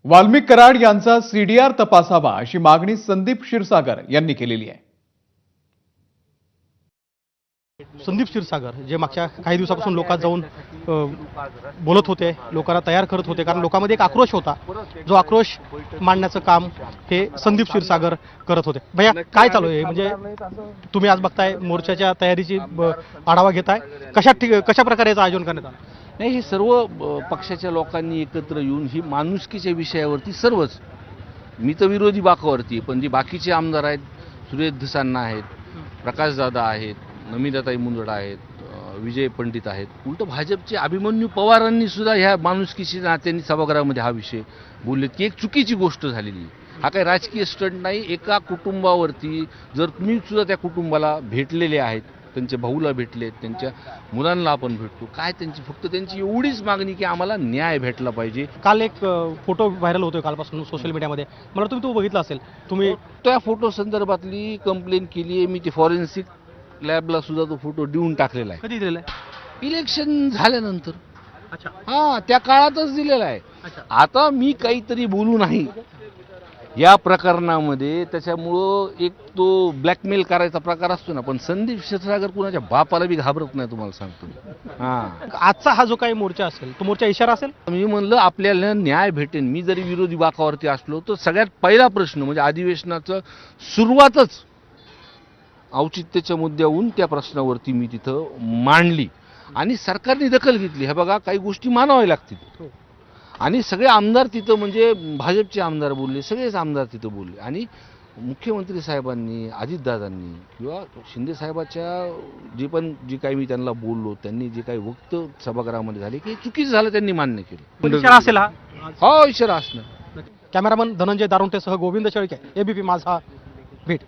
वाल्मिक कराड यांचा सीडीआर तपासावा अशी मागणी संदीप क्षीरसागर यांनी केलेली आहे। संदीप क्षीरसागर जे मागच्या काही दिवसापासून लोकात जाऊन बोलत होते, लोकांना तयार करत होते, कारण लोकांमध्ये एक आक्रोश होता, जो आक्रोश मांडण्याचं काम हे संदीप क्षीरसागर करत होते। भैया काय चालू आहे, म्हणजे तुम्ही आज बघताय मोर्चाच्या तयारीची आढावा घेताय, कशा प्रकारे याचं आयोजन करण्यात आलं? नाही, हे सर्व पक्षाच्या लोकांनी एकत्र येऊन ही माणुसकीच्या विषयावरती सर्वच, मी तर विरोधी बाकावरती, पण जे बाकीचे आमदार आहेत, सुरेश धसांना आहेत, प्रकाशदादा आहेत, नमिताताई मुंदडा आहेत, विजय पंडित आहेत, उलट भाजपचे अभिमन्यू पवारांनी सुद्धा ह्या माणुसकीच्या नात्यांनी सभागृहामध्ये हा विषय बोलले की एक चुकीची गोष्ट झालेली। हा काही राजकीय स्टंट नाही। एका कुटुंबावरती जर तुम्ही सुद्धा त्या कुटुंबाला भेटलेले आहेत, त्यांच्या भाऊला भेटलेत, त्यांच्या मुलांना आपण भेटतो, काय त्यांची फक्त त्यांची एवढीच मागणी की आम्हाला न्याय भेटला पाहिजे। काल एक फोटो व्हायरल होतोय कालपासून सोशल मीडियामध्ये, मला तुम्ही तो बघितला असेल, तुम्ही त्या फोटो संदर्भातली कंप्लेंट केली आहे मी, ते फॉरेन्सिक लॅबला सुद्धा तो फोटो देऊन टाकलेला आहे। कधी दिलेला आहे? इलेक्शन झाल्यानंतर। अच्छा, हां, त्या काळातच दिलेला आहे। अच्छा, आता मी काहीतरी बोलू नाही या प्रकरणामध्ये, त्याच्यामुळं एक तो ब्लॅकमेल करायचा प्रकार असतो ना, पण संदीप क्षीरसागर कुणाच्या बापाला बी घाबरत नाही, तुम्हाला सांगतो मी। हां, आजचा हा जो काही मोर्चा असेल, तो मोर्चा इशारा असेल? मी म्हणलं आपल्याला न्याय भेटेल। मी जरी विरोधी बाकावरती असलो तर सगळ्यात पहिला प्रश्न म्हणजे अधिवेशनाचं सुरुवातच औचित्याच्या मुद्द्याहून त्या प्रश्नावरती मी तिथं मांडली आणि सरकारने दखल घेतली। हे बघा, काही गोष्टी मानाव्या लागतील आणि सगळे आमदार तिथं, म्हणजे भाजपचे आमदार बोलले, सगळेच आमदार तिथं बोलले आणि मुख्यमंत्री साहेबांनी, अजितदादांनी किंवा शिंदे साहेबाच्या जे काही मी त्यांना बोललो, त्यांनी जे काही वक्त सभागृहामध्ये झाले की चुकीचं झालं, त्यांनी मान्य केलं। इशारा असेल हा? हो, इशारा असणार। कॅमेरामन धनंजय दारुंटेसह गोविंद शेळके, एबीपी माझा, बीड।